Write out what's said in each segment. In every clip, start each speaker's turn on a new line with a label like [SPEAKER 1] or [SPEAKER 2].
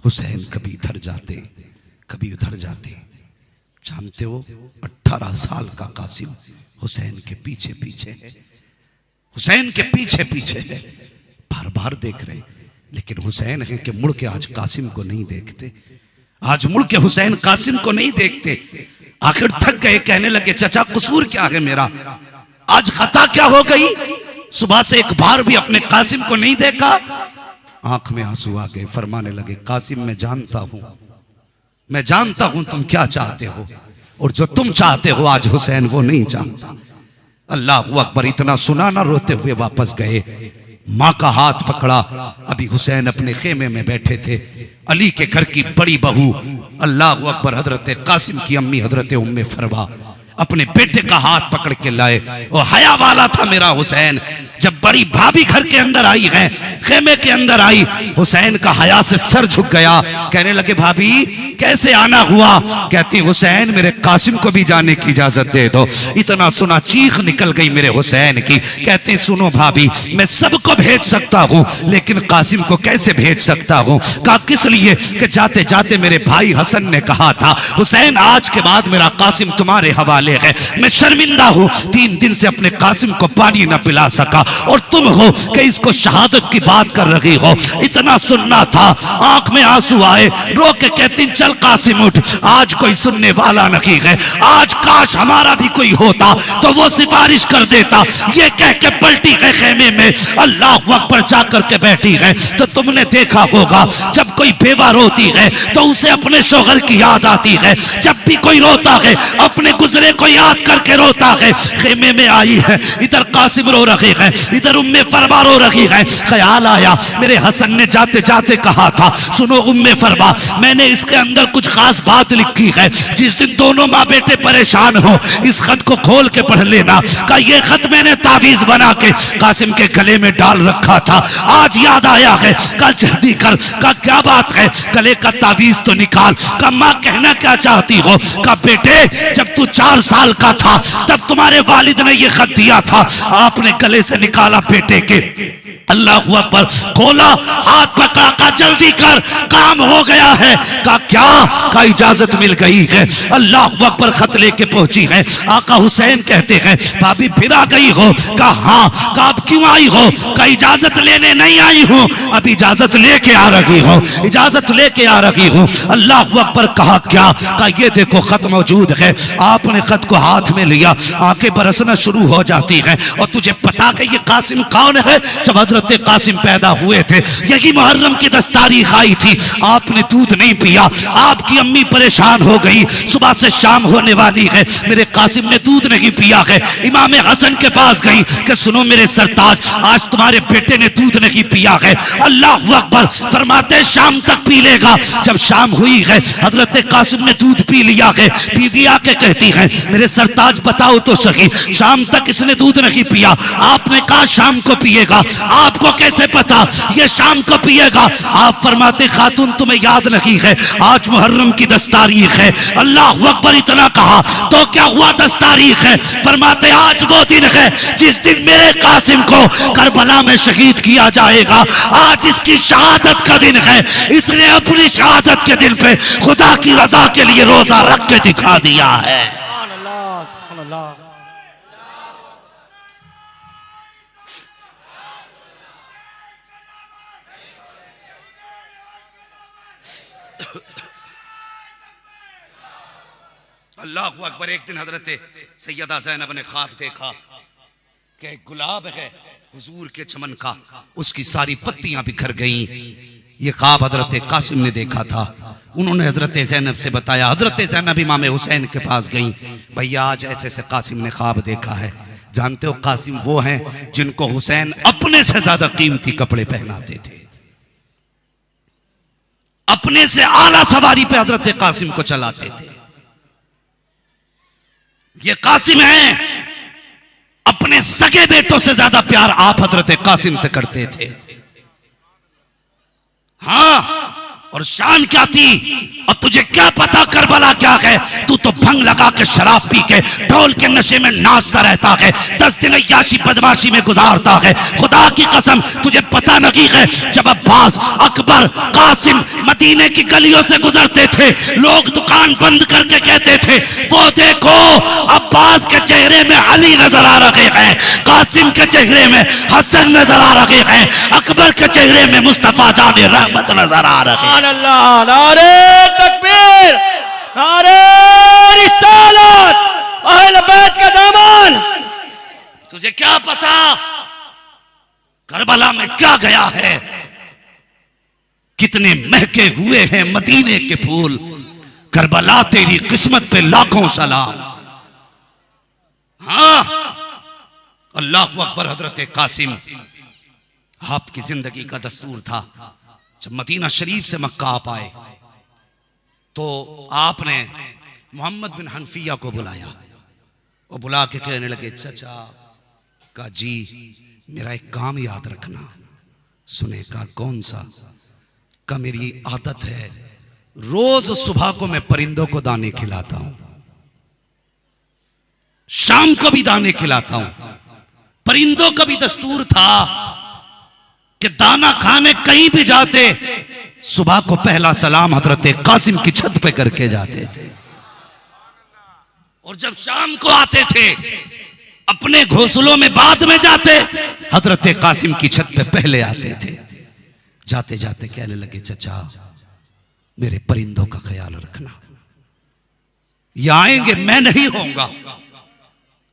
[SPEAKER 1] हुसैन कभी इधर जाते कभी उधर जाते। जानते हो 18 साल का कासिम हुसैन के पीछे पीछे है, हुसैन के पीछे पीछे है, बार बार देख रहे, लेकिन हुसैन है कि मुड़ के आज कासिम को नहीं देखते, आज मुड़ के हुसैन कासिम को नहीं देखते। आखिर थक गए, कहने लगे चाचा कसूर क्या है मेरा, आज खता क्या हो गई, सुबह से एक बार भी अपने कासिम को नहीं देखा। आंख में आंसू आ गए, फरमाने लगे कासिम मैं जानता हूं तुम क्या चाहते हो, और जो तुम चाहते हो आज हुसैन वो नहीं चाहता। अल्लाह अकबर। इतना सुना ना, रोते हुए वापस गए, माँ का हाथ पकड़ा। अभी हुसैन अपने खेमे में बैठे थे, अली के घर की बड़ी बहू अल्लाह अकबर हजरत कासिम की अम्मी हजरत उम्मे फरवा अपने बेटे का हाथ पकड़ के लाए। वो हया वाला था मेरा हुसैन। जब बड़ी भाभी घर के अंदर आई है, खेमे के अंदर आई, हुसैन का हया से सर झुक गया। कहने लगे भाभी कैसे आना हुआ, कहती हुसैन मेरे कासिम को भी जाने की इजाजत दे दो। इतना सुना चीख निकल गई मेरे हुसैन की। कहते सुनो भाभी मैं सबको भेज सकता हूँ, लेकिन कासिम को कैसे भेज सकता हूँ। कहा किस लिए, कि जाते जाते मेरे भाई हसन ने कहा था हुसैन आज के बाद मेरा कासिम तुम्हारे हवाले है। मैं शर्मिंदा हूँ, 3 दिन से अपने कासिम को पानी न पिला सका, और तुम हो कि इसको शहादत की बात कर रही हो। इतना सुनना था, आंख में आंसू आए, रो के कहती चल कासिम उठ, आज कोई सुनने वाला नहीं है, आज काश हमारा भी कोई होता तो वो सिफारिश कर देता। ये कह के पलटी है खेमे में, अल्लाह अकबर जाकर के बैठी है। तो तुमने देखा होगा जब कोई बेवा रोती है तो उसे अपने शोहर की याद आती है, जब भी कोई रोता है अपने गुजरे को याद करके रोता है। खेमे में आई है, इधर कासिम रो रहे हैं, इधर उम्मे फरवा रो रही है। ख्याल आया मेरे हसन ने जाते जाते कहा था सुनो उम्मे फरवा मैंने इसके अंदर कुछ खास बात लिखी है, जिस दिन दोनों माँ बेटे परेशान हो इस खत को खोल के पढ़ लेना। का ये खत मैंने तावीज बना के कासिम के गले में डाल रखा था, आज याद आया है, कल जल्दी कर। का क्या बात है, गले का तावीज तो निकाल। का माँ कहना क्या चाहती हो। का बेटे जब तू 4 साल का था तब तुम्हारे वालिद ने ये खत दिया था, आपने गले से निकाला बेटे के। अल्लाह अकबर, खोला, हाथ पकड़ा, का जल्दी कर काम हो गया है। का क्या, का इजाजत मिल गई है। अल्लाह अकबर खत लेके पहुंची है। आका हुसैन कहते हैं भाभी फिर आ गई हो। का हाँ। का अब क्यों आई हो। का इजाजत लेने नहीं आई हूं, अब इजाजत लेके आ रही हूं, इजाजत लेके आ रही हूं। अल्लाह अकबर। कहा क्या। का ये देखो खत मौजूद है। आपने खत को हाथ में लिया, आंखें बरसना शुरू हो जाती हैं। और तुझे पता है ये कासिम कौन है। जब हजरत कासिम पैदा हुए थे यही मुहर्रम की 10 तारीख आई थी, आपने दूध नहीं पिया, आपकी अम्मी परेशान हो गई, सुबह से शाम होने वाली है, मेरे कासिम ने दूध नहीं पिया है। इमाम हसन के पास गई कि सुनो मेरे सरताज आज तुम्हारे बेटे ने दूध नहीं पिया है। अल्लाह अकबर। फरमाते शाम तक पी लेगा। जब शाम हुई है हजरत कासिम ने दूध पी लिया है। बीवी आके कहती है मेरे सरताज बताओ तो सही शाम तक इसने दूध नहीं पिया, आपने कहा शाम को पिएगा, आपको कैसे पता ये शाम को पिएगा। आप फरमाते खातून तुम्हें याद नहीं है आज मुहर्रम की 10 तारीख है। अल्लाह अकबर। इतना कहा तो क्या हुआ 10 तारीख है। फरमाते आज वो दिन है जिस दिन मेरे कासिम को करबला में शहीद किया जाएगा, आज इसकी शहादत का दिन है। इसने अपनी शहादत के दिन पे खुदा की रजा के लिए रोजा रख के दिखा दिया है। अल्लाह अकबर। एक दिन हजरत सैयदा ज़ैनब ने ख्वाब देखा कि एक गुलाब है हुजूर के चमन का, उसकी सारी पत्तियां बिखर गईं। ये ख्वाब हजरत कासिम ने देखा था। उन्होंने हजरत ज़ैनब से बताया, हजरत ज़ैनब इमाम हुसैन के पास गईं, भैया आज ऐसे से कासिम ने ख्वाब देखा है। जानते हो कासिम वो हैं जिनको हुसैन अपने से ज्यादा कीमती कपड़े पहनाते थे, अपने से आला सवारी पे हजरत कासिम को चलाते थे। ये कासिम है, अपने सगे बेटों से ज्यादा प्यार आप हजरत कासिम से करते थे। हाँ, और शान क्या थी, और तुझे क्या पता करबला क्या है? तू तो भंग लगा के शराब पी के ढोल के नशे में नाचता रहता है, 10 दिन अय्याशी बदमाशी में गुजारता है। खुदा की कसम तुझे पता नहीं है, जब अब्बास, अकबर, कासिम मदीने की गलियों से गुजरते थे, लोग दुकान बंद करके कहते थे वो देखो अब्बास के चेहरे में अली नजर आ रहे हैं, कासिम के चेहरे में हसन नजर आ रहे हैं, अकबर के चेहरे में मुस्तफा जाने रहमत नजर आ रहे हैं।
[SPEAKER 2] अल्लाह, नारे तकबीर, नारे रिसालत, अहले बैत का दामन।
[SPEAKER 1] तुझे क्या पता करबला में क्या गया है? कितने महके हुए हैं मदीने के फूल। करबला तेरी किस्मत पे लाखों सलाम। हाँ, अल्लाह अकबर। हजरत कासिम, आपकी जिंदगी का दस्तूर था, जब मदीना शरीफ से मक्का आप आए तो आपने मोहम्मद बिन हनफिया को बुलाया और बुला के कहने लगे, चचा का जी मेरा एक काम याद रखना। सुने का कौन सा? का मेरी आदत है रोज सुबह को मैं परिंदों को दाने खिलाता हूं, शाम को भी दाने खिलाता हूं। परिंदों का भी दस्तूर था कि दाना खाने कहीं भी जाते सुबह को पहला सलाम हजरत कासिम की छत पे करके जाते थे, और जब शाम को आते थे अपने घोंसलों में बाद में जाते, हजरत कासिम की छत पे पहले आते थे। जाते जाते कहने लगे, चचा मेरे परिंदों का ख्याल रखना, ये आएंगे मैं नहीं होऊंगा,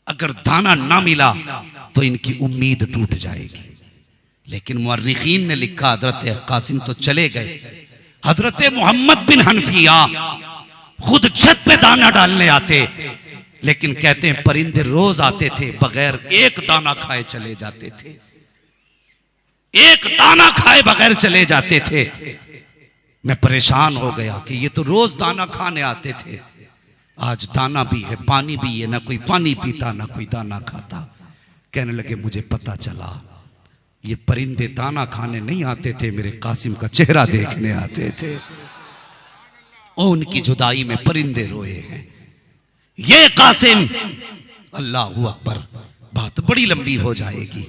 [SPEAKER 1] अगर दाना ना मिला तो इनकी उम्मीद टूट जाएगी। लेकिन मुअर्रिखीन ने लिखा हजरत कासिम तो चले गए, हजरत मोहम्मद बिन हनफिया खुद छत पे दाना डालने आते, लेकिन कहते हैं परिंदे रोज आते थे बगैर एक दाना खाए चले जाते थे, एक दाना खाए बगैर चले जाते थे। मैं परेशान हो गया कि ये तो रोज दाना खाने आते थे, आज दाना भी है पानी भी है, ना कोई पानी पीता ना कोई दाना खाता। कहने लगे मुझे पता चला ये परिंदे दाना खाने नहीं आते थे, मेरे कासिम का चेहरा देखने आते थे, और उनकी जुदाई में परिंदे रोए हैं। ये कासिम, अल्लाहू अकबर, बात बड़ी लंबी हो जाएगी।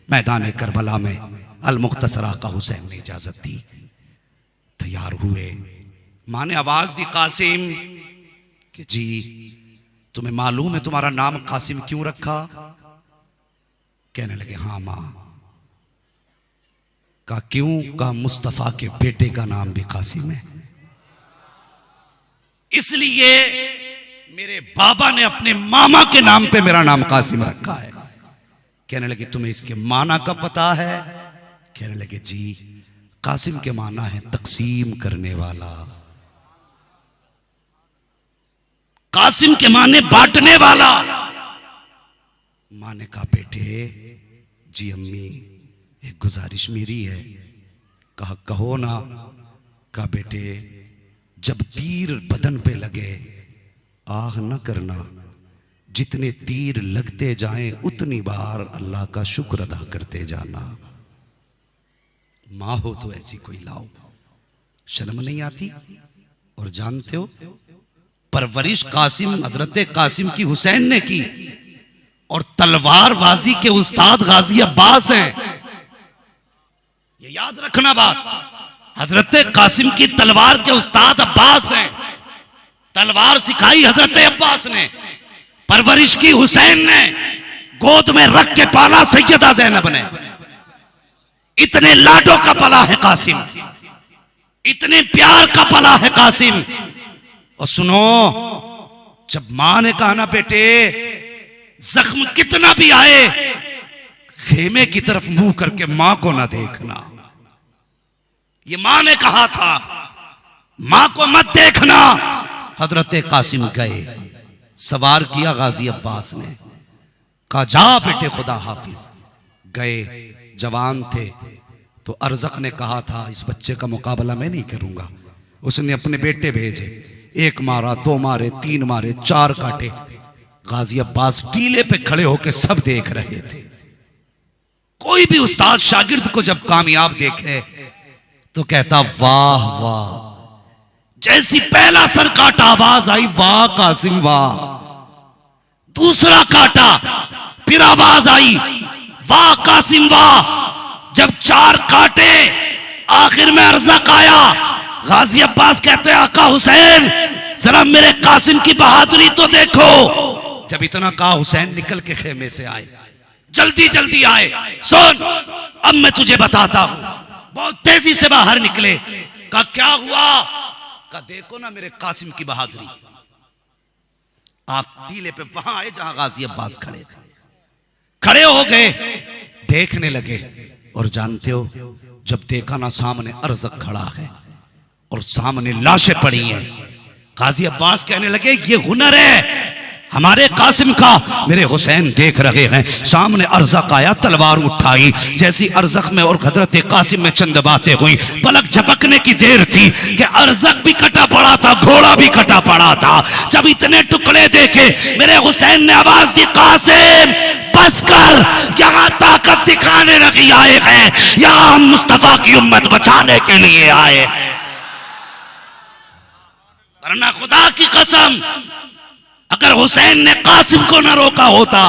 [SPEAKER 1] मैदान करबला में अल मुख्तसरा का हुसैन ने इजाजत दी, तैयार हुए। मां ने आवाज दी कासिम कि जी तुम्हें मालूम है तुम्हारा नाम कासिम क्यों रखा? कहने लगे हाँ मां। का क्यों? का मुस्तफा के बेटे का नाम भी कासिम है, इसलिए मेरे बाबा ने अपने मामा के नाम पे मेरा नाम कासिम रखा है। कहने लगे तुम्हें इसके माना का पता है? कहने लगे जी कासिम के माना है तकसीम करने वाला, कासिम के माने बांटने वाला। माँ ने कहा बेटे, जी अम्मी एक गुजारिश मेरी है। कहा कहो ना। कहा बेटे जब तीर बदन पे लगे आह न करना, जितने तीर लगते जाएं उतनी बार अल्लाह का शुक्र अदा करते जाना। माँ हो तो ऐसी कोई लाओ, शर्म नहीं आती? और जानते हो परवरिश कासिम, हजरत कासिम की हुसैन ने की, और तलवारबाजी के उस्ताद गाजी अब्बास हैं। ये याद रखना बात, हजरत कासिम की तलवार के उस्ताद अब्बास हैं। तलवार सिखाई हजरत अब्बास ने, परवरिश की हुसैन ने, गोद में रख के पाला सैयदा ज़ैनब ने। इतने लाडों का पला है कासिम, इतने प्यार का पला है कासिम। और सुनो, जब मां ने कहा ना बेटे जख्म कितना भी आए खेमे की तरफ मुंह करके मां को ना देखना, ये मां ने कहा था, मां को मत देखना। हजरत कासिम गए, सवार किया गाजी अब्बास ने, कहा जा बेटे खुदा हाफिज। गए, जवान थे तो अरजक ने कहा था इस बच्चे का मुकाबला मैं नहीं करूंगा। उसने अपने बेटे भेजे, एक मारा, दो मारे, तीन मारे, चार काटे। गाजी अब्बास टीले पे खड़े होकर सब देख रहे थे। कोई भी उस्ताद शागिर्द को जब कामयाब देखे तो कहता वाह वाह, जैसी पहला सर काटा आवाज आई वाह कासिम वाह। दूसरा काटा फिर आवाज आई वाह कासिम वाह। जब 4 काटे आखिर में अरज़क आया। गाजी अब्बास कहते हैं आका हुसैन जरा मेरे कासिम की बहादुरी तो देखो। जब इतना कहा हुसैन निकल के खेमे से आए, जल्दी जल्दी आए। सुन अब मैं तुझे बताता हूं। बहुत तेजी से बाहर निकले। कहा क्या हुआ? कहा देखो ना मेरे कासिम की बहादुरी। आप टीले पे वहां आए जहां गाजी अब्बास खड़े थे। खड़े हो गए, देखने लगे। और जानते हो जब देखा ना सामने अरज़क खड़ा है और सामने लाशें पड़ी हैं, गाजी अब्बास कहने लगे ये हुनर है हमारे कासिम का। मेरे हुसैन देख रहे हैं सामने अरज़क आया, तलवार उठाई। जैसी अरज़क में और हजरत कासिम में चंद बातें हुई। पलक झपकने की देर थी कि अरज़क भी कटा पड़ा था, घोड़ा भी कटा पड़ा था। जब इतने टुकड़े देखे मेरे हुसैन ने आवाज दी कासिम बस कर, यहां ताकत दिखाने नहीं आए हैं, यहां हम मुस्तफा की उम्मत बचाने के लिए आए हैं। वरना खुदा की कसम अगर हुसैन ने कासिम को न रोका होता,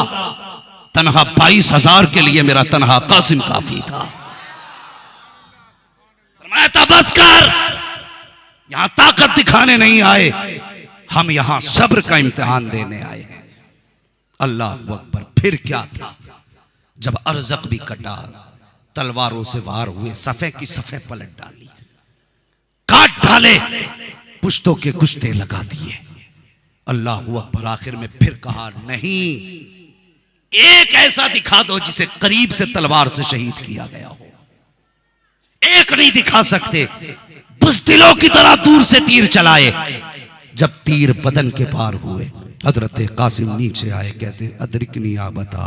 [SPEAKER 1] तनहा 22,000 के लिए मेरा तनहा कासिम काफी था। फरमाया था बस कर, यहां ताकत दिखाने नहीं आए, हम यहां सब्र का इम्तिहान देने आए हैं। अल्लाह अकबर। फिर क्या था? जब अरज़क भी कटा, तलवारों से वार हुए, सफ़े की सफ़े पलट डाली, काट डाले, पुश्तों के कुश्ते लगा दिए। अल्लाह अकबर। आखिर में फिर कहा नहीं, एक ऐसा दिखा दो जिसे करीब से तलवार से शहीद किया गया हो। एक नहीं दिखा सकते, बुज़दिलों की तरह दूर से तीर चलाए। जब तीर बदन के पार हुए, हजरत कासिम नीचे आए, कहते अदरिकनी आ बता,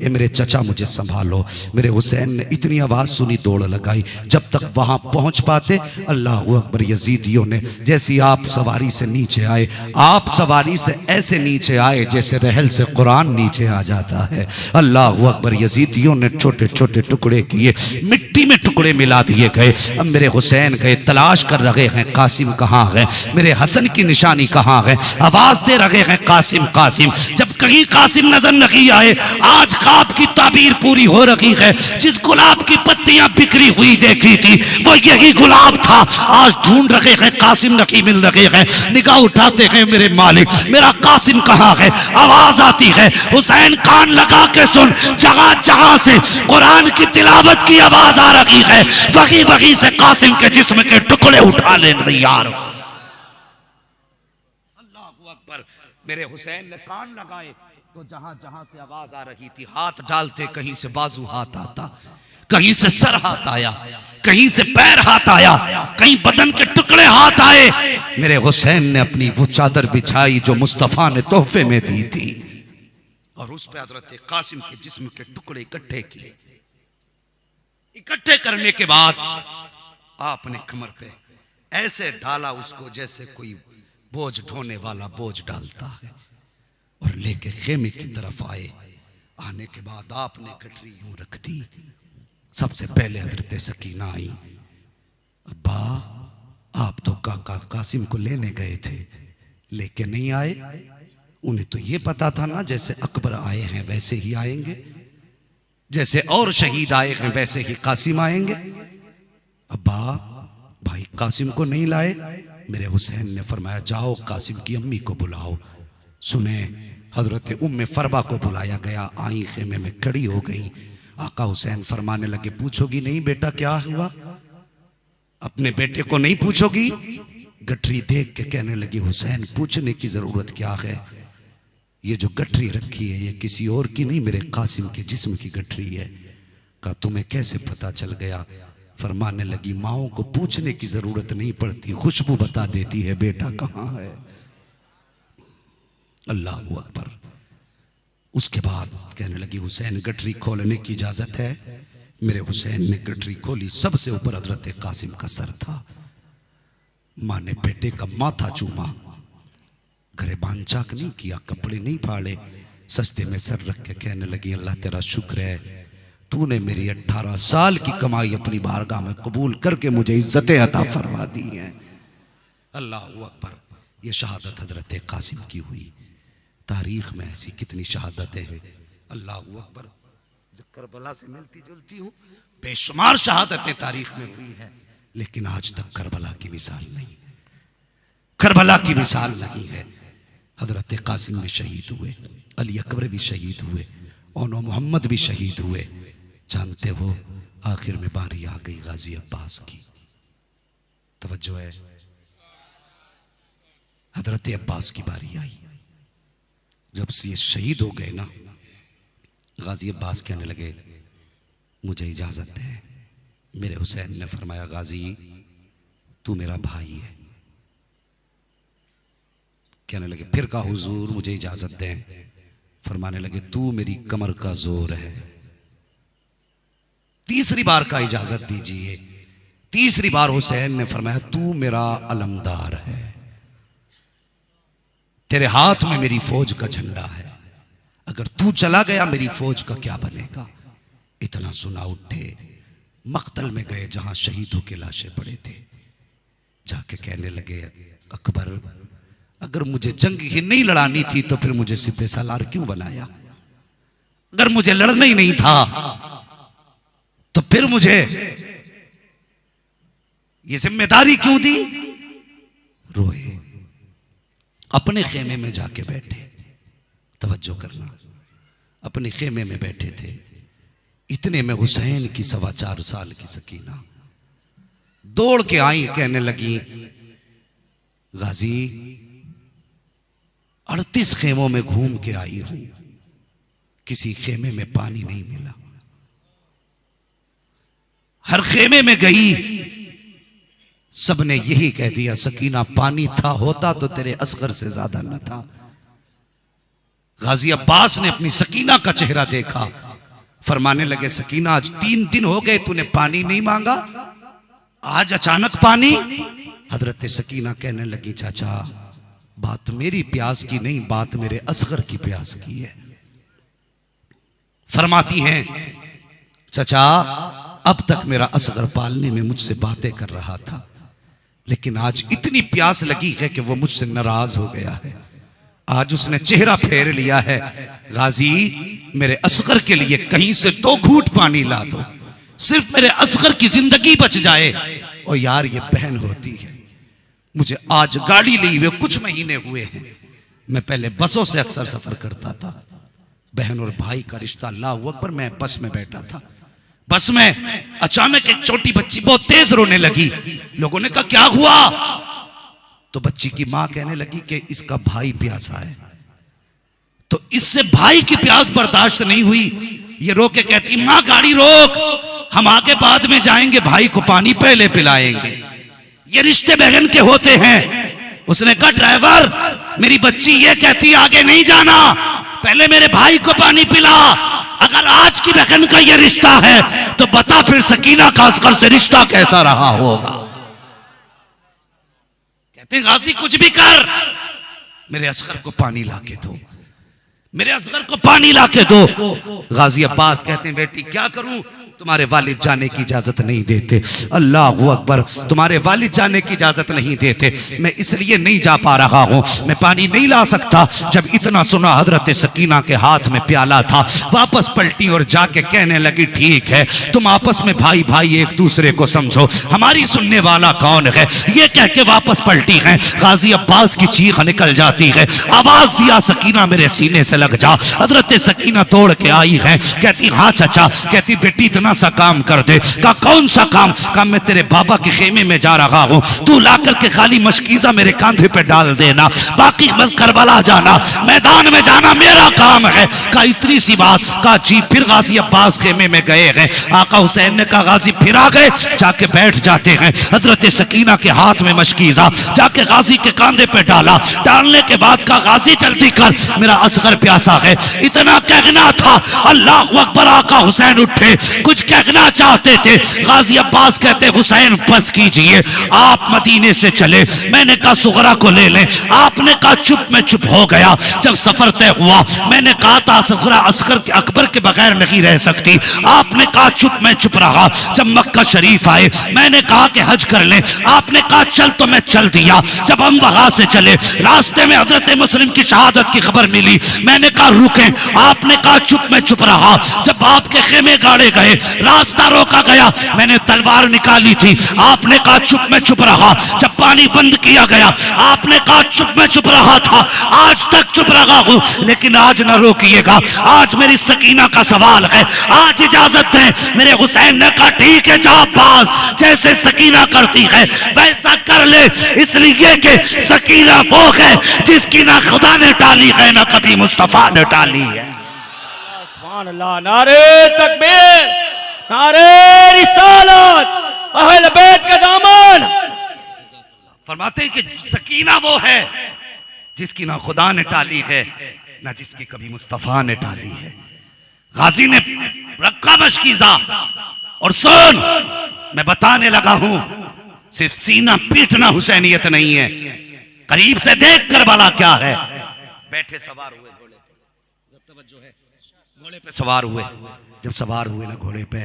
[SPEAKER 1] ए मेरे चचा मुझे संभालो। मेरे हुसैन ने इतनी आवाज सुनी, दौड़ लगाई। जब तक वहां पहुंच पाते, अल्लाह अकबर, यजीदियों ने जैसी आप सवारी से नीचे आए, आप सवारी से ऐसे नीचे आए जैसे रहल से कुरान नीचे आ जाता है। अल्लाह अकबर। यजीदियों ने छोटे छोटे टुकड़े किए, मिट्टी में टुकड़े मिला दिए गए। अब मेरे हुसैन गए, तलाश कर रहे हैं कासिम कहाँ है, मेरे हसन की निशानी कहाँ है, आवाज दे रहे हैं कासिम कासिम। जब कहीं कासिम नजर नहीं आए, आज ख्वाब की ताबीर पूरी हो रही है। जिस गुलाब की पत्तियां बिखरी हुई देखी थी वो यही गुलाब था। आज ढूंढ रहे हैं, कासिम नहीं मिल रहे हैं। निगाह उठाते हैं, मेरे मालिक मेरा कासिम कहाँ है। आवाज आती है, हुसैन कान लगा के सुन, जहां जहां से कुरान की तिलावत की आवाज आ रही है, वही वही से कासिम के जिस्म के टुकड़े उठा ले तैयार। मेरे हुसैन ने कान लगाए तो जहां जहां से आवाज आ रही थी, हाथ डालते, कहीं से बाजू हाथ आता, कहीं से सर हाथ आया, कहीं से पैर हाथ आया, कहीं बदन के टुकड़े हाथ आए। मेरे हुसैन ने अपनी वो चादर बिछाई जो मुस्तफा ने तोहफे में दी थी, और उस पे हजरत कासिम के जिस्म के टुकड़े इकट्ठे किए। इकट्ठे करने के बाद आपने कमर पे ऐसे डाला उसको जैसे कोई बोझ ढोने वाला बोझ डालता है, और लेके खेमे की तरफ आए। आने के बाद आपने गठरी यूं रख दी। सबसे पहले हजरत सकीना आई। अब्बा आप तो काका कासिम को लेने गए थे, लेके नहीं आए। उन्हें तो ये पता था ना जैसे अकबर आए हैं वैसे ही आएंगे, जैसे और शहीद आए हैं वैसे ही कासिम आएंगे। अब्बा भाई कासिम को नहीं लाए। मेरे हुसैन ने फरमाया जाओ कासिम की अम्मी को बुलाओ। सुने, हजरत उम्मे फरबा को बुलाया गया। आई खेमे में खड़ी हो गई। आका हुसैन फरमाने लगे पूछोगी नहीं बेटा क्या हुआ, अपने बेटे को नहीं पूछोगी। गठरी देख के कहने लगी हुसैन पूछने की जरूरत क्या है, ये जो गठरी रखी है ये किसी और की नहीं, मेरे कासिम के जिस्म की गठरी है। कहा तुम्हें कैसे पता चल गया। फरमाने लगी माओ को पूछने की जरूरत नहीं पड़ती, खुशबू बता देती है बेटा कहाँ है। अल्लाह अकबर। उसके बाद कहने लगी हुसैन गठरी खोलने की इजाजत है। मेरे हुसैन ने गठरी खोली, सबसे ऊपर हजरत कासिम का सर था। माँ ने बेटे का माथा चूमा, गरेबान चाक नहीं किया, कपड़े नहीं फाड़े, सस्ते में सर रख के कहने लगी अल्लाह तेरा शुक्र है तूने मेरी 18 साल की कमाई अपनी बारगाह में कबूल करके मुझे इज्जतें अता फरमा दी हैं। अल्लाह अकबर। ये शहादत हजरत कासिम की हुई। तारीख में ऐसी कितनी शहादतें हैं। अल्लाह अकबर। जब करबला से मिलती जुलती हूँ, बेशुमार शहादतें तारीख में हुई है, लेकिन आज तक करबला की मिसाल नहीं, करबला की मिसाल नहीं है। हजरत कासिम भी शहीद हुए, अली अकबर भी शहीद हुए, ओनो मोहम्मद भी शहीद हुए। जानते हो आखिर में बारी आ गई गाजी अब्बास की। तवज्जो है, हजरत अब्बास की बारी आई। जब से ये शहीद हो गए ना, गाजी अब्बास कहने लगे मुझे इजाजत दे। मेरे हुसैन ने फरमाया गाजी तू मेरा भाई है। कहने लगे फिर कहा हुजूर मुझे इजाजत दें। फरमाने लगे तू मेरी कमर का जोर है। तीसरी बार का इजाजत दीजिए। तीसरी बार हुसैन ने फरमाया तू मेरा अलमदार है, तेरे हाथ में मेरी फौज का झंडा है, अगर तू चला गया मेरी फौज का क्या बनेगा। इतना सुना उठे, मक्तल में गए जहां शहीदों के लाशें पड़े थे। जाके कहने लगे अकबर अगर मुझे जंग ही नहीं लड़ानी थी तो फिर मुझे सिपह सालार क्यों बनाया। अगर मुझे लड़ना ही नहीं था तो फिर मुझे ये जिम्मेदारी क्यों दी। रोए, अपने खेमे में जाके बैठे। तवज्जो करना, अपने खेमे में बैठे थे। इतने में हुसैन की 4.25 साल की सकीना दौड़ के आई, कहने लगी गाजी 38 खेमों में घूम के आई हूं, किसी खेमे में पानी नहीं मिला। हर खेमे में गई, सबने यही कह दिया सकीना पानी था होता तो तेरे असगर से ज्यादा न था। गाजी अब्बास ने अपनी सकीना का चेहरा देखा, फरमाने लगे सकीना आज 3 दिन हो गए तूने पानी नहीं मांगा, आज अचानक पानी। हजरत सकीना कहने लगी चाचा बात मेरी प्यास की नहीं, बात मेरे असगर की प्यास की है। फरमाती हैं चाचा अब तक मेरा असगर पालने में मुझसे बातें कर रहा था, लेकिन आज इतनी प्यास लगी है कि वो मुझसे नाराज हो गया है। आज उसने चेहरा फेर लिया है। गाजी मेरे असगर के लिए कहीं से 2 घूंट पानी ला दो, सिर्फ मेरे असगर की जिंदगी बच जाए। और यार ये बहन होती है। मुझे आज गाड़ी ली हुए कुछ महीने हुए हैं, मैं पहले बसों से अक्सर सफर करता था। बहन और भाई का रिश्ता, अल्लाह अकबर। मैं बस में बैठा था, बस में अचानक एक छोटी बच्ची बहुत तेज रोने लगी। लोगों ने कहा क्या हुआ, तो बच्ची की मां कहने लगी कि इसका भाई प्यासा है। तो इससे भाई की प्यास बर्दाश्त नहीं हुई, ये रो के कहती मां गाड़ी रोक, हम आगे बाद में जाएंगे, भाई को पानी पहले पिलाएंगे। ये रिश्ते बहन के होते हैं। उसने कहा ड्राइवर मेरी बच्ची ये कहती आगे नहीं जाना, पहले मेरे भाई को पानी पिला। अगर आज की बहन का ये रिश्ता है तो बता फिर सकीना का असगर से रिश्ता कैसा रहा होगा। कहते गाजी कुछ भी कर, मेरे असगर को पानी लाके दो, मेरे असगर को पानी लाके दो। गाजी अब्बास कहते हैं बेटी क्या करूं, तुम्हारे वालिद जाने की इजाजत नहीं देते। अल्लाह अकबर, तुम्हारे वालिद जाने की इजाजत नहीं देते, मैं इसलिए नहीं जा पा रहा हूं, मैं पानी नहीं ला सकता। जब इतना सुना हजरत सकीना के हाथ में प्याला था, वापस पलटी और जाके कहने लगी ठीक है तुम आपस में भाई भाई एक दूसरे को समझो, हमारी सुनने वाला कौन है। ये कह के वापस पलटी है। गाजी अब्बास की चीख निकल जाती है, आवाज दिया सकीना मेरे सीने से लग जा। हजरत सकीना तोड़ के आई है, कहती हाँ चाचा। कहती बेटी इतना सा काम कर दे। का कौन सा काम। का मैं तेरे बाबा के खेमे में जा रहा हूं, तू लाकर के खाली मशकीजा मेरे कांधे पे डाल देना, बाकी करबला जाना, मैदान में जाना मेरा काम है। का इतनी सी बात। का जी फिर गाजी अब्बास खेमे में गए हैं। आका हुसैन ने कहा गाजी फिर आ गए, जाके बैठ जाते हैं। हजरत सकीना के हाथ में मशकीजा जाके गाजी के कांधे पे डाला। डालने के बाद का गाजी जल्दी कर मेरा असगर प्यासा है। इतना कहना था, अल्लाह अकबर। आका हुसैन उठे, कुछ कहना चाहते थे। गाजी अब्बास कहते हुसैन बस कीजिए, आप मदीने से चले। मैंने कहा सुगरा को ले लें। आपने कहा चुप, मैं चुप हो गया। जब सफर तय हुआ मैंने कहा था सुगरा अस्कर के अकबर के बगैर नहीं रह सकती। आपने कहा चुप, मैं चुप रहा। जब मक्का शरीफ आए मैंने कहा कि हज कर ले। आपने कहा चल, तो मैं चल दिया। जब हम वहां से चले रास्ते में हजरत मुस्लिम की शहादत की खबर मिली। मैंने कहा रुके। आपने कहा चुप, मैं चुप रहा। जब आपके खेमे गाड़े गए, रास्ता रोका गया, मैंने तलवार निकाली थी। आपने कहा चुप, मैं चुप रहा। जब पानी बंद किया गया आपने कहा चुप, मैं चुप रहा था। आज तक चुप रहा हूं, लेकिन आज न रोकिएगा। आज मेरी सकीना का सवाल है, आज इजाजत दें। मेरे हुसैन ने कहा ठीक है जा अब्बास, जैसे सकीना करती है वैसा कर ले, इसलिए कि सकीना वो है जिसकी ना खुदा ने टाली है ना कभी मुस्तफा ने टाली है।
[SPEAKER 2] सुभान अल्लाह, नारे तकबीर, नारे रिसालत, अहले बैत का दामन।
[SPEAKER 1] फरमाते हैं कि सकीना वो है जिसकी ना खुदा ने टाली है ना जिसकी कभी मुस्तफा ने टाली है। गाजी ने रखा मशकीजा और सुन, मैं बताने लगा हूं, सिर्फ सीना पीटना हुसैनियत नहीं है। करीब से देख कर वाला क्या है। बैठे सवार हुए घोड़े पे, तवज्जो है, घोड़े पे सवार हुए। जब सवार हुए ना घोड़े पे,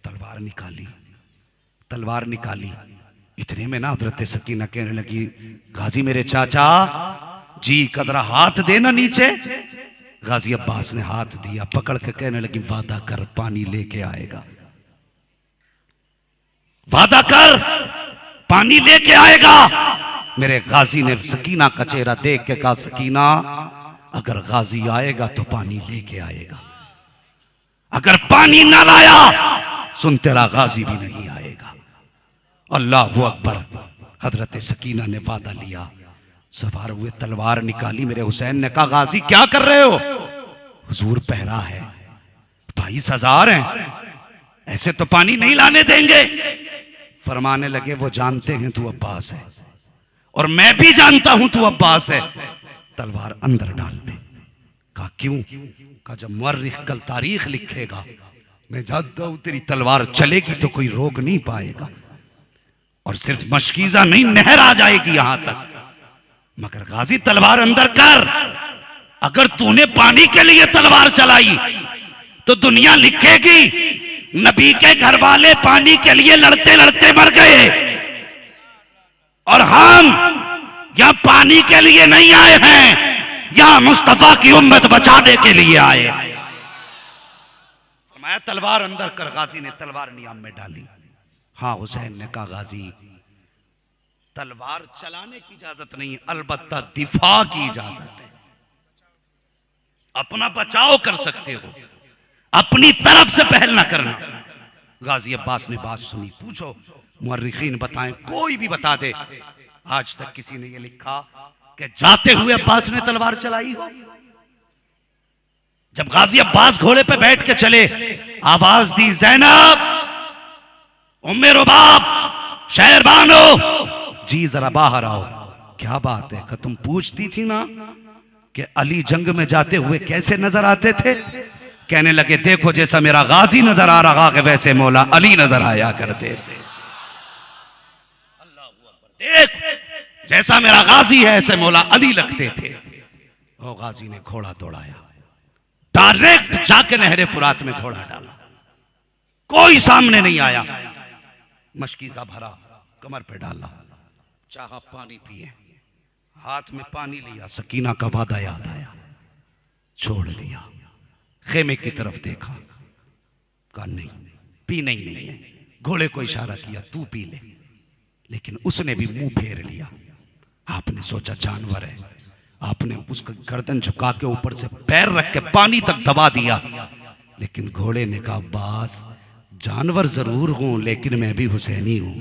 [SPEAKER 1] तलवार निकाली, तलवार निकाली। इतने में ना हजरत सकीना कहने लगी गाजी मेरे चाचा जी कदरा हाथ देना नीचे। गाजी अब्बास ने हाथ दिया, पकड़ के कहने लगी वादा कर पानी लेके आएगा, वादा कर पानी लेके आएगा। मेरे गाजी ने सकीना का चेहरा देख के कहा सकीना अगर गाजी आएगा तो पानी लेके आएगा, अगर पानी ना लाया सुन तेरा गाजी भी नहीं आएगा। अल्लाहु अकबर। हजरत सकीना ने वादा लिया, सवार हुए, तलवार निकाली। मेरे हुसैन ने कहा गाजी क्या कर रहे हो? हुजूर पहरा है, 22,000 हैं, ऐसे तो पानी नहीं लाने देंगे। फरमाने लगे वो जानते हैं तू अब्बास है और मैं भी जानता हूं तू अब्बास है, तलवार अंदर डाल दे। कहा क्यों? कहा जब मुअर्रिख कल तारीख लिखेगा मैं जानता हूं तेरी तलवार चलेगी तो कोई रोक नहीं पाएगा, और सिर्फ मशकीजा नहीं नहर आ जाएगी यहां तक। मगर गाजी तलवार अंदर कर, अगर तूने पानी के लिए तलवार चलाई तो दुनिया लिखेगी नबी के घर वाले पानी के लिए लड़ते लड़ते मर गए और हम यहां पानी के लिए नहीं आए हैं, यहां मुस्तफा की उम्मत बचाने के लिए आए। मैं तलवार अंदर कर। गाजी ने तलवार नियाम में डाली। हाँ हुसैन ने कहा गाजी तलवार चलाने की इजाजत नहीं, अलबत्ता दिफा की इजाजत है। अपना बचाव कर सकते हो, अपनी तरफ से पहल ना करना। गाजी अब्बास ने बात सुनी। पूछो मुअर्रिखीन बताएं, कोई भी बता दे आज तक किसी ने ये लिखा कि जाते हुए अब्बास ने तलवार चलाई हो। जब गाजी अब्बास घोड़े पे बैठ के चले, आवाज दी ज़ैनब, उम्मे रुबाब, शहरबानो, जी जरा बाहर आओ। क्या बात है? कि तुम पूछती थी ना कि अली जंग में जाते हुए कैसे नजर आते थे? कहने लगे देखो जैसा मेरा गाजी नजर आ रहा है वैसे मौला अली नजर आया करते थे। देख जैसा मेरा गाजी है ऐसे मौला अली लगते थे। वो गाजी ने घोड़ा दौड़ाया, डायरेक्ट जाके नहरे फुरात में घोड़ा डाला, कोई सामने नहीं आया। मशकीजा भरा, कमर पे डाला, चाहा पानी पिए, हाथ में पानी लिया, सकीना का वादा याद आया, छोड़ दिया। खेमे की तरफ देखा, कहा नहीं पीना ही नहीं है। घोड़े को इशारा किया तू पी ले, लेकिन उसने भी मुंह फेर लिया। आपने सोचा जानवर है, आपने उसका गर्दन झुका के ऊपर से पैर रख के पानी तक दबा दिया, लेकिन घोड़े ने कहा अब्बास जानवर जरूर हूं लेकिन मैं भी हुसैनी हूं।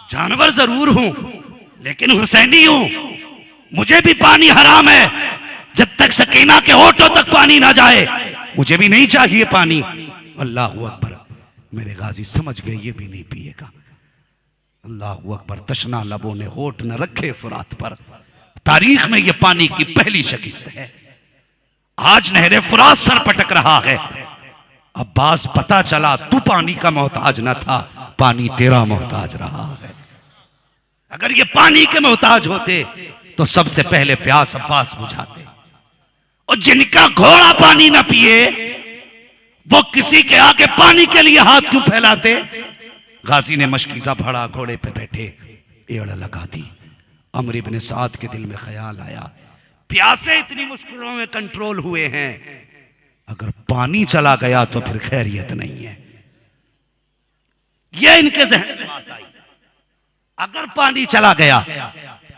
[SPEAKER 1] जानवर जरूर हूं लेकिन हुसैनी हूं, मुझे भी पानी हराम है। जब तक सकीना के होठों तक पानी ना जाए मुझे भी नहीं चाहिए पानी। अल्लाह अकबर। मेरे गाजी समझ गए ये भी नहीं पिएगा। अल्लाह अकबर। तशना लबों ने होठ न रखे फुरात पर। तारीख में ये पानी की पहली शिकस्त है। आज नहरे फुरात सर पटक रहा है, अब्बास पता चला तू पानी का मोहताज न था, पानी तेरा मोहताज रहा है। अगर ये पानी के मोहताज होते तो सबसे पहले प्यास अब्बास बुझाते। और जिनका घोड़ा पानी ना पिए वो किसी के आगे पानी के लिए हाथ क्यों फैलाते? गाजी ने मशकीजा भरा, घोड़े पे बैठे, एड़ लगा दी। अमर इब्न साद के दिल में ख्याल आया, प्यासे इतनी मुश्किलों में कंट्रोल हुए हैं, अगर पानी चला गया तो फिर खैरियत नहीं है। यह इनके ज़हन में बात आई, अगर पानी चला गया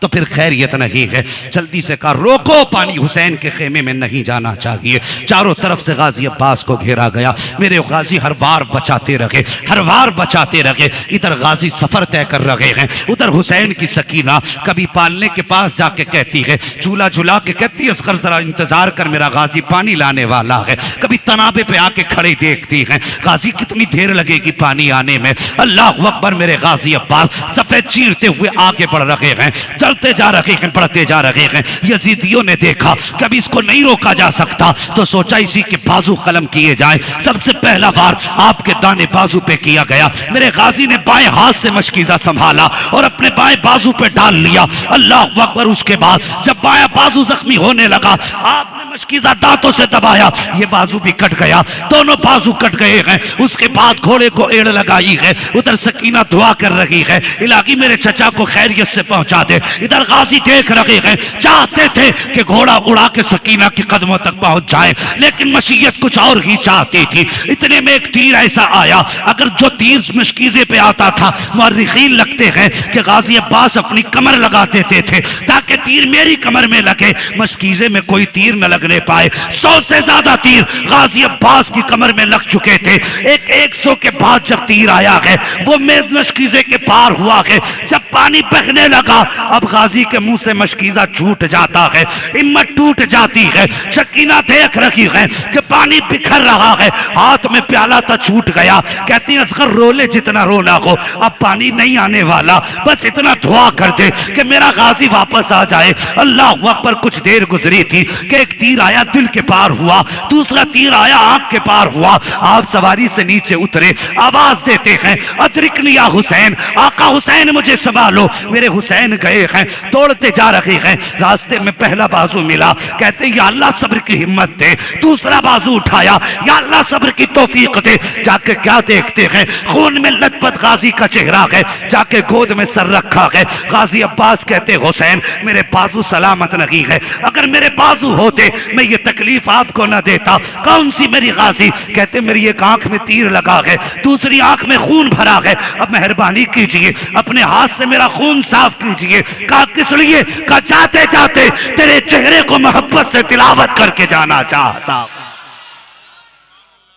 [SPEAKER 1] तो फिर खैरियत नहीं है। जल्दी से कहा रोको, पानी हुसैन के खेमे में नहीं जाना चाहिए। चारों तरफ से गाजी अब्बास को घेरा गया। मेरे गाजी हर बार बचाते रहे, हर बार बचाते रहे। इधर गाजी सफर तय कर रहे हैं, उधर हुसैन की सकीना कभी पालने के पास जाके कहती है, झूला झूला के कहती है असगर जरा इंतजार कर, मेरा गाजी पानी लाने वाला है। कभी तनाबे पे आके खड़े देखती हैं, गाजी कितनी देर लगेगी पानी आने में। अल्लाह अकबर, मेरे गाजी अब्बास सफेद चीरते हुए आगे बढ़ रहे हैं, चलते जा रहे हैं, बढ़ते जा रहे हैं। यजीदियों ने देखा कभी इसको नहीं रोका जा सकता, तो सोचा इसी के बाजू कलम किए जाए। सबसे पहला बार आपके दाने बाजू पे किया गया। मेरे गाजी ने बाएं हाथ से मशकीजा संभाला और अपने बाएं बाजू पे डाल लिया। अल्लाह अकबर। उसके बाद जब बायां बाजू जख्मी होने लगा, आपने मशकीजा दांतों से दबाया, ये बाजू भी कट गया, दोनों बाजू कट गए हैं। उसके बाद घोड़े को एड़ लगाई है। उधर सकीना दुआ कर रही है, इलाही मेरे चचा को खैरियत से पहुंचा दे। इधर गाजी देख रहे हैं, चाहते थे कि घोड़ा उड़ा के सकीना के कदमों तक पहुंच जाए, लेकिन मशीयत कुछ और ही चाहती थी। इतने में एक तीर ऐसा आया, अगर जो तीर मशकीजे पे आता था, मुअर्रिखीन लगते हैं कि गाजी अब्बास अपनी कमर लगा देते थे ताकि तीर मेरी कमर में लगे, मशकीजे में कोई तीर न लगने पाए। 100 से ज्यादा तीर गाजी अब्बास की कमर में लग चुके थे। 100 के बाद जब तीर आया है, वो मेज मशकीजे के पार हुआ है। जब पानी बहने लगा, अब गाजी के मुंह से मशकीजा छूट जाता है, हिम्मत टूट जाती है। सकीना देख रही है कि पानी बिखर रहा है, हाथ में प्याला तो छूट गया। कहती है असगर रो ले जितना रोना हो, अब पानी नहीं आने वाला, बस इतना दुआ कर दे कि मेरा गाजी वापस आ जाए। अल्लाह अकबर। कुछ देर गुजरी थी कि एक तीर आया, दिल के पार हुआ, दूसरा तीर आया, आंख के पार हुआ। आप सवारी से नीचे उतरे, आवाज देते हैं अदरिकनी या हुसैन, आका हुसैन मुझे संभालो। मेरे हुसैन गए हैं, दौड़ते जा रहे हैं। रास्ते में पहला बाजू मिला, कहते या अल्लाह सब्र की हिम्मत दे। दूसरा बाजू उठाया, या अल्लाह सब्र की तौफीक दे। जाके क्या देखते हैं, खून में लथपथ गाजी का चेहरा है, जाके गोद में सर रखा है। गाजी अब्बास कहते हुसैन मेरे बाजू सलामत नहीं है, अगर मेरे बाजू होते मैं ये तकलीफ आपको न देता। कौन सी मेरी गाजी? कहते मेरी एक आंख में तीर लगा है, दूसरी आंख में खून भरा है, अब मेहरबानी कीजिए अपने हाथ से मेरा खून साफ कीजिए। कहा किस लिए? कहा जाते जाते तेरे चेहरे को मोहब्बत से तिलावत करके जाना चाहता।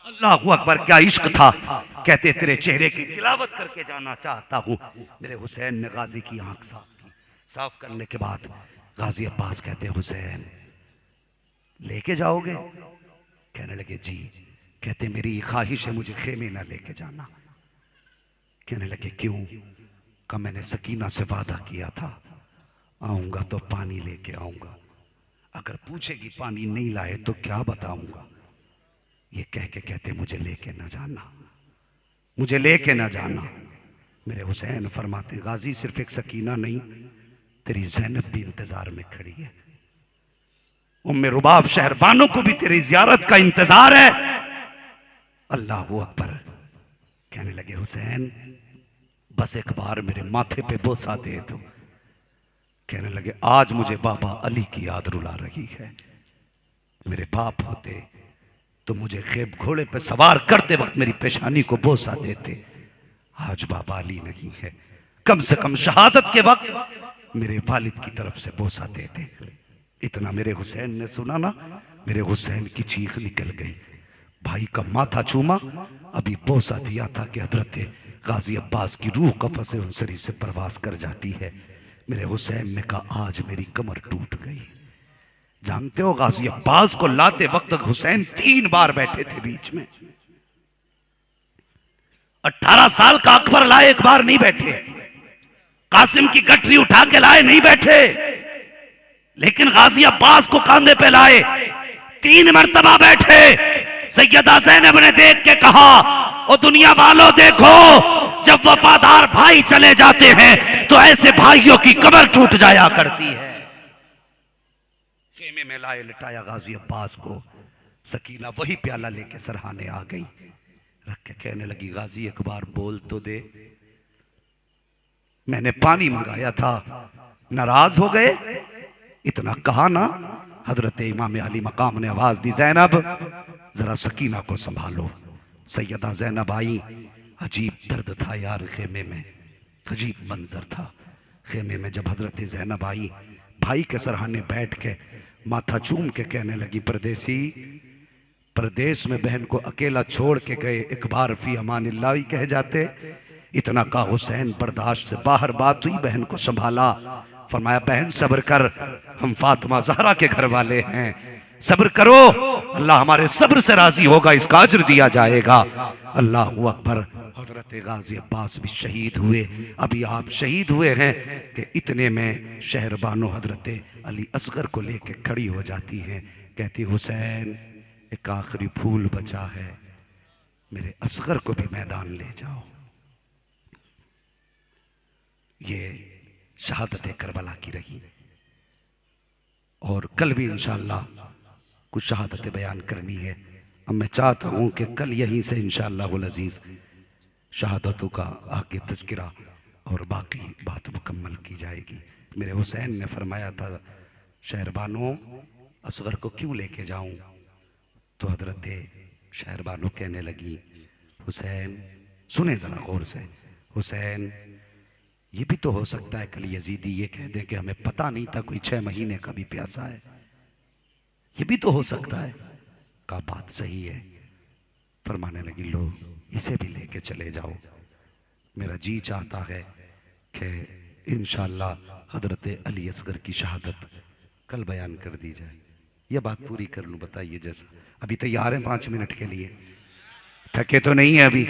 [SPEAKER 1] अल्लाह अकबर, क्या इश्क था। कहते तेरे चेहरे की तिलावत करके जाना चाहता हूं। मेरे हुसैन ने गाजी की आंख साफ की। साफ करने के बाद गाजी अब्बास कहते हुसैन लेके जाओगे? कहने लगे जी। कहते मेरी ख्वाहिश है मुझे खेमे ना लेके जाना। कहने लगे क्यों? का मैंने सकीना से वादा किया था, आऊंगा तो पानी लेके आऊंगा, अगर पूछेगी पानी नहीं लाए तो क्या बताऊंगा। ये कह के कहते मुझे लेके ना जाना, मुझे लेके ना जाना। मेरे हुसैन फरमाते गाजी सिर्फ एक सकीना नहीं, तेरी ज़ैनब भी इंतजार में खड़ी है, उम्मे रुबाब शहरबानों को भी तेरी जियारत का इंतजार है। अल्लाह अकबर। कहने लगे हुसैन बस एक बार मेरे माथे पे बोसा दे दो। कहने लगे आज मुझे बाबा अली की याद रुला रही है, मेरे बाप होते तो मुझे खेब घोड़े पे सवार करते वक्त मेरी पेशानी को बोसा देते। आज बाबा अली नहीं है, कम से कम शहादत के वक्त मेरे वालिद की तरफ से बोसा देते। इतना मेरे हुसैन ने सुना ना, मेरे हुसैन की चीख निकल गई। भाई का माथा चूमा, अभी बोसा दिया था कि हजरत गाजी अब्बास की रूह कफस उनसरी से परवास कर जाती है। मेरे हुसैन ने कहा आज मेरी कमर टूट गई। जानते हो गाजी अब्बास को लाते वक्त हुसैन 3 बार बैठे थे बीच में। 18 साल का अकबर लाए, एक बार नहीं बैठे। कासिम की गठरी उठा के लाए, नहीं बैठे। लेकिन गाजी अब्बास को कांधे पे लाए, 3 मरतबा बैठे। सैयदा ज़ैनब ने देख के कहा, ओ दुनिया वालों देखो, जब वफादार भाई चले जाते हैं तो ऐसे भाइयों की कमर टूट जाया करती है। खेमे में लाए लिटाया गाजी अब्बास को। सकीना वही प्याला लेके सरहाने आ गई, रख के कहने लगी, गाजी एक बार बोल तो दे, मैंने पानी मंगाया था, नाराज हो गए? इतना कहा ना। हजरत इमाम अली मकाम ने आवाज दी, ज़ैनब जरा सकीना को संभालो। सैयदा ज़ैनब आई। अजीब दर्द था यार खेमे में, अजीब मंजर था खेमे में। जब हजरत ज़ैनब आई, भाई के सरहाने बैठ के माथा चूम के कहने लगी, परदेसी, परदेश में बहन को अकेला छोड़ के गए, एक बार फी अमानिल्लाह ही कह जाते। इतना का हुसैन बर्दाश्त से बाहर बात हुई, बहन को संभाला। फरमाया, बहन सब्र कर, हम फातिमा ज़हरा के घर वाले हैं, सब्र करो, अल्लाह हमारे सब्र से राजी होगा, इसका अज्र दिया जाएगा। अल्लाह अकबर। हजरत गाजी अब्बास भी शहीद हुए। अभी आप शहीद हुए हैं कि इतने में शहरबानो हजरत अली असगर को लेके खड़ी हो जाती हैं, कहती, हुसैन एक आखिरी फूल बचा है, मेरे असगर को भी मैदान ले जाओ। ये शहादत करबला की रही। और कल भी इंशाअल्लाह कुछ शहादतें बयान करनी है। अब मैं चाहता हूं कि कल यहीं से इंशाअल्लाह अज़ीज़ शहादतों का आगे तज़किरा और बाकी बात मुकम्मल की जाएगी। मेरे हुसैन ने फरमाया था, शहरबानो असगर को क्यों लेके जाऊं? तो हजरत शहरबानो कहने लगी, हुसैन सुने जरा गौर से, हुसैन ये भी तो हो सकता है कल यजीदी ये कह दे कि हमें पता नहीं था कोई 6 महीने का भी प्यासा है, ये भी तो हो सकता है। का बात सही है। फरमाने लगी, लो इसे भी लेके चले जाओ, मेरा जी चाहता है कि इंशाअल्लाह हजरत अली असगर की शहादत कल बयान कर दी जाए। यह बात पूरी कर लूं, बताइए जैसा। अभी तैयार है 5 मिनट के लिए? थके तो नहीं है अभी?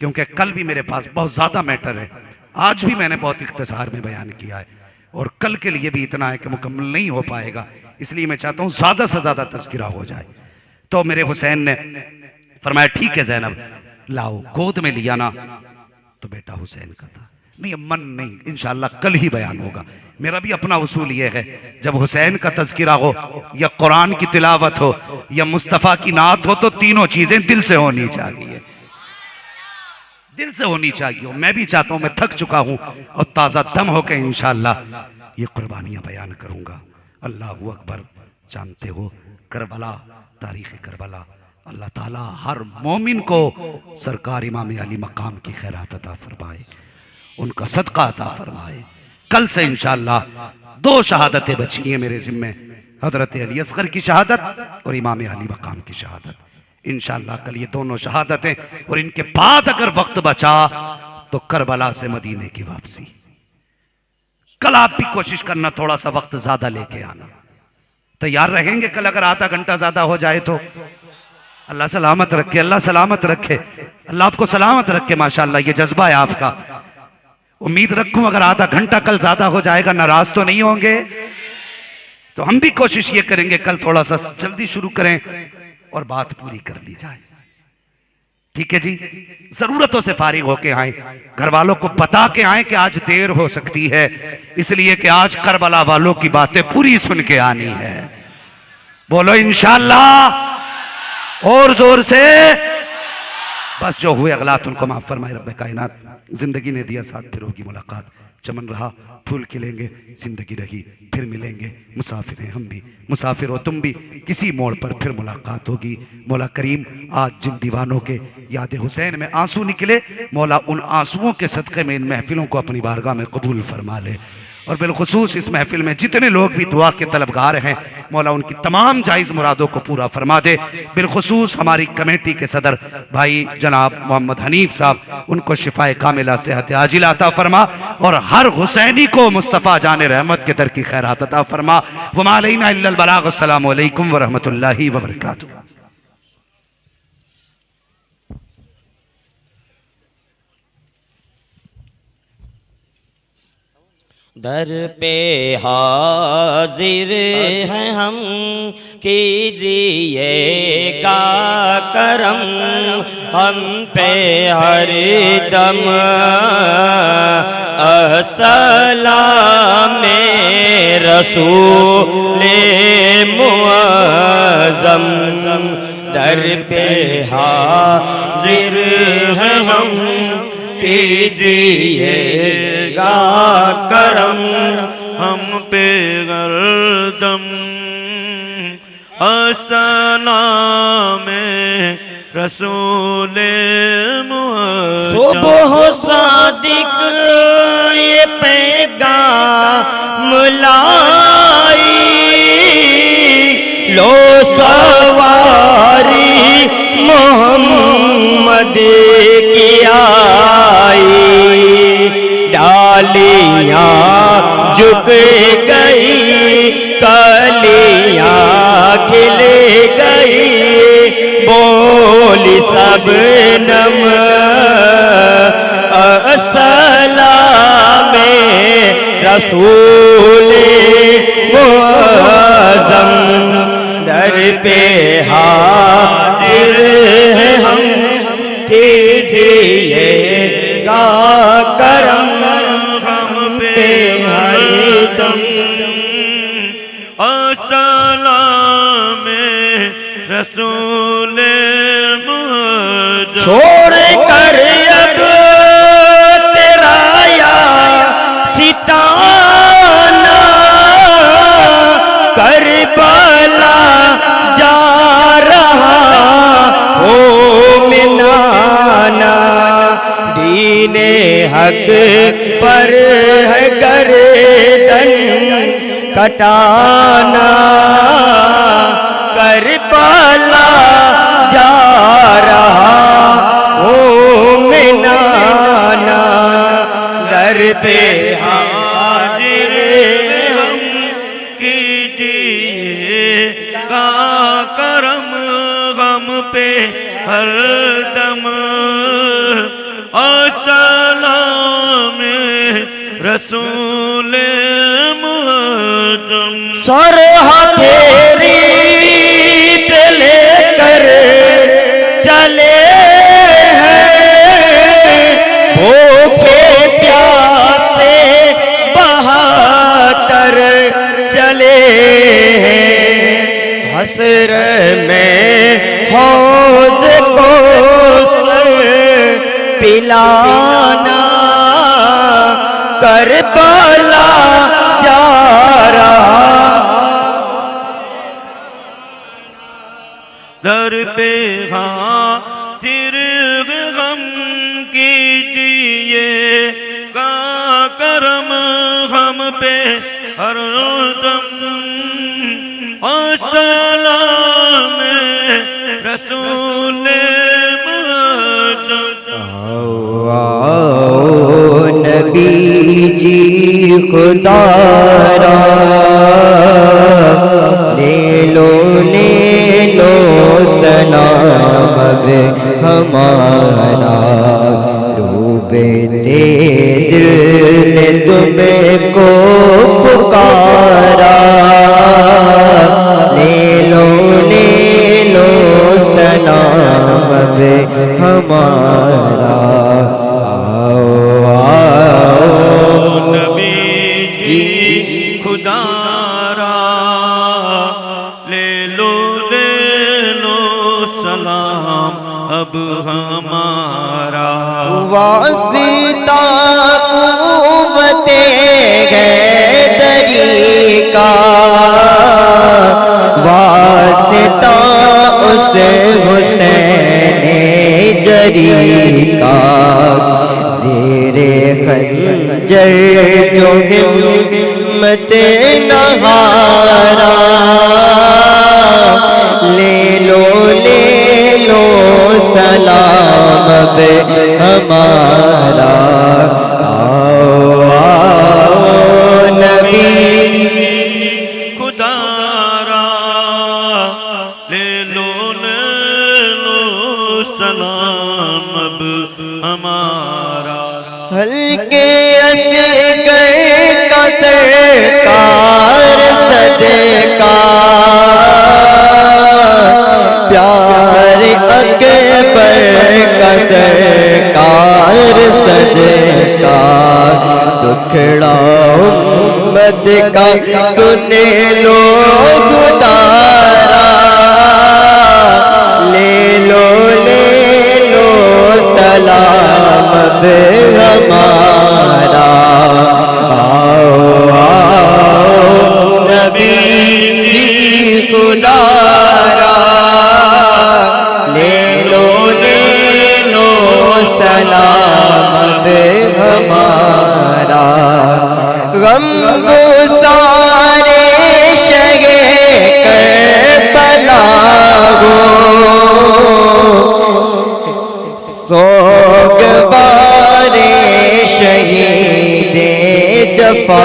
[SPEAKER 1] क्योंकि कल भी मेरे पास बहुत ज्यादा मैटर है, आज भी मैंने बहुत इख्तिसार में बयान किया है, और कल के लिए भी इतना है कि मुकम्मल नहीं हो पाएगा, इसलिए मैं चाहता हूं ज्यादा से ज्यादा तज़किरा हो जाए। तो मेरे हुसैन ने फरमाया, ठीक है ज़ैनब लाओ। गोद में लिया ना तो बेटा हुसैन का था। नहीं मन नहीं, इंशाअल्लाह कल ही बयान होगा। मेरा भी अपना उसूल ये है, जब हुसैन का तज़किरा हो या कुरान की तिलावत हो या मुस्तफ़ा की नात हो, तो तीनों चीजें दिल से होनी चाहिए, दिल से होनी चाहिए। मैं भी चाहता हूं, मैं थक चुका हूं और ताज़ा दम होकर इंशाअल्लाह ये कुर्बानियां बयान करूंगा। अल्लाह अकबर। जानते हो करबला, तारीख़ करबला, अल्लाह ताला हर मोमिन को सरकार इमाम अली मकाम की खैरात अता फरमाए, उनका सदका अता फरमाए। कल से इंशाअल्लाह 2 शहादतें बची हैं मेरे ज़िम्मे, हजरत अली असगर की शहादत और इमाम अली मकाम की शहादत। इंशाअल्लाह कल ये दोनों शहादतें, और इनके बाद अगर वक्त बचा तो करबला से मदीने की वापसी। कल आप भी कोशिश करना थोड़ा सा वक्त ज्यादा लेके आना। तैयार रहेंगे कल? अगर आधा घंटा ज्यादा हो जाए तो अल्लाह सलामत रखे, अल्लाह सलामत रखे, अल्लाह आपको सलामत रखे। माशाअल्लाह ये जज्बा है आपका। उम्मीद रखूं अगर आधा घंटा कल ज्यादा हो जाएगा, नाराज तो नहीं होंगे? तो हम भी कोशिश ये करेंगे कल थोड़ा सा जल्दी शुरू करें और बात पूरी कर ली जाए। ठीक है जी? जरूरतों से फारिग होके आए, घर वालों को बता के आए कि आज देर हो सकती है, इसलिए कि आज करबला वालों की बातें पूरी सुन के आनी है। बोलो इंशाअल्लाह और जोर से। बस जो हुए अगलात उनको माफ फरमाए रब्बे कायनात। जिंदगी ने दिया साथ, फिर होगी मुलाकात। चमन रहा फूल खिलेंगे, जिंदगी रही फिर मिलेंगे। मुसाफिर हैं हम भी, मुसाफिर हो तुम भी, किसी मोड़ पर फिर मुलाकात होगी। मौला करीम आज जिन दीवानों के याद हुसैन में आंसू निकले, मौला उन आंसुओं के सदक़े में इन महफिलों को अपनी बारगाह में कबूल फरमा ले। और बिलखुसूस इस महफिल में जितने लोग भी दुआ के तलबगार हैं, मौला उनकी तमाम जायज़ मुरादों को पूरा फरमा दे। बिलखुसूस हमारी कमेटी के सदर भाई जनाब मोहम्मद हनीफ साहब, उनको शिफाए कामिला सेहत आजिला अता फरमा, और हर हुसैनी को मुस्तफ़ा जान रहमत के दर की खैरात अता फरमा। वमा अलैना इल्लल बलाग। अस्सलामु अलैकुम व रहमतुल्लाहि व बरकातुहू।
[SPEAKER 2] दर पे हाजिर हैं हम कीजिएगा करम हम पे हर दम अस्सलाम रसूल मुअज़्ज़म दर पे हाजिर हैं हम कीजिएगा करम
[SPEAKER 3] हम पे गर्दम अस्सलाम रसूल मुअज़्ज़म।
[SPEAKER 2] सुबह सादिक ये पैगाम लाई लो सवारी मोहम्मद की आई डालियाँ झुक गई कलियाँ खिल गई बोली सब नम अस्सलाम रसूल मुअज़्ज़म दर पे हाजिर हैं हम कीजिएगा करम
[SPEAKER 3] हम पे
[SPEAKER 2] हर दम
[SPEAKER 3] अस्सलाम रसूल मुअज़्ज़म।
[SPEAKER 2] छोड़ कर अब तेरा या सिताना करबला जा रहा हो मिनाना दीने हक पर है गर्दन कटाना करबला जा रहा हो मिनाना दर पे हाजिर हम
[SPEAKER 3] कीजिएगा करम गम पे हर दम अस्सलाम रसूल मुअज़्ज़म।
[SPEAKER 2] सर हथेरी पे लेकर चले हैं भूखे प्यासे बहाकर चले हैं हसर में हौज को पिलाना करबला जा रहा
[SPEAKER 3] दर पे हाजिर गम कीजिएगा करम हम पे हर दम अस्सलाम रसूल मुअज़्ज़म।
[SPEAKER 2] नबी जी खुदारा ले लो सलाम अब हमारा डूबे दिल ने तुमको पुकारा ले लो सलाम अब हमारा आओ
[SPEAKER 3] नबी जी खुदारा ले लो सलाम अब हमारा
[SPEAKER 2] वासिता कुव्वते हैदरी का वासिता उस हुसैन जरी का ज़ेरे खंजर जो हिम्मत नहारा ले लो सलाम अब हमारा आओ नबी
[SPEAKER 3] खुदारा ले लो सलाम अब हमारा
[SPEAKER 2] हल्के असगर का सरकार सदका अकबर का सरकार सदका दुखड़ा उम्मत का सुने लो गुदारा ले लो सलाम अब हमारा आओ आओ नबी जी खुदारा ले लो सलाम अब हमारा गम गुसारे शगे करबला हो सोगवारे शहीदे जफा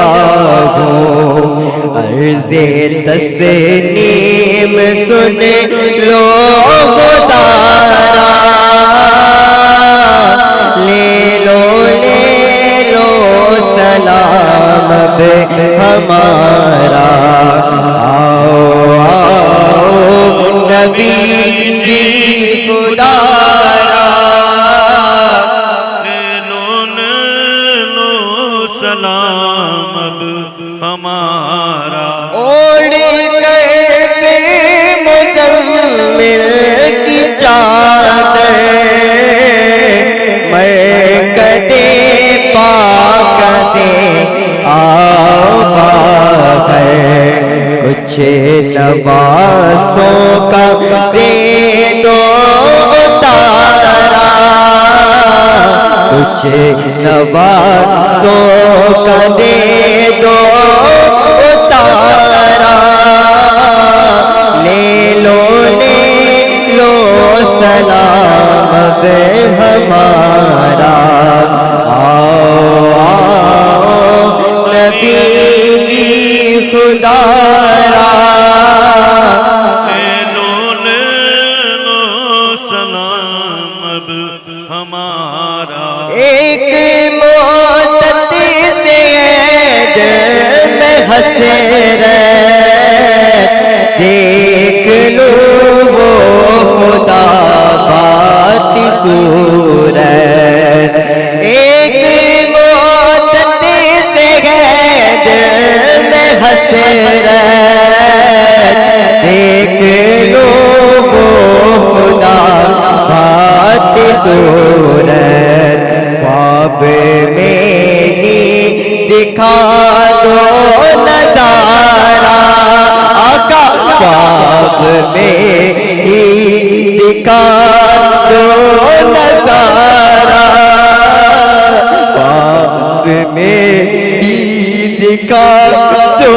[SPEAKER 2] हो अर्ज़े तस्नीम सुन लो गुदारा ले लो सलाम अब हमारा आओ आओ नबी जी खुदारा
[SPEAKER 3] सलाम अब हमारा
[SPEAKER 2] ओढ़ करके मुज़म्मिल की चादर मरकदे पाक से आओ बाहर कुछ नवासों का दे दो उतारा कुछ नवासों का दे दो उतारा ले लो सलाम अब हमारा आओ आओ नबी जी खुदारा
[SPEAKER 3] ले लो सलाम अब हमारा
[SPEAKER 2] एक मोहब्बत से दिल में हसरत देख लो वो खुदा बाती सूरत एक मोहब्बत से दिल में हसरत देख लो वो खुदा बाती सूरत ख्वाब में ही दिखा दो नजारा आका ख्वाब में ही दिखा दो नजारा ख्वाब में ही दिखा दो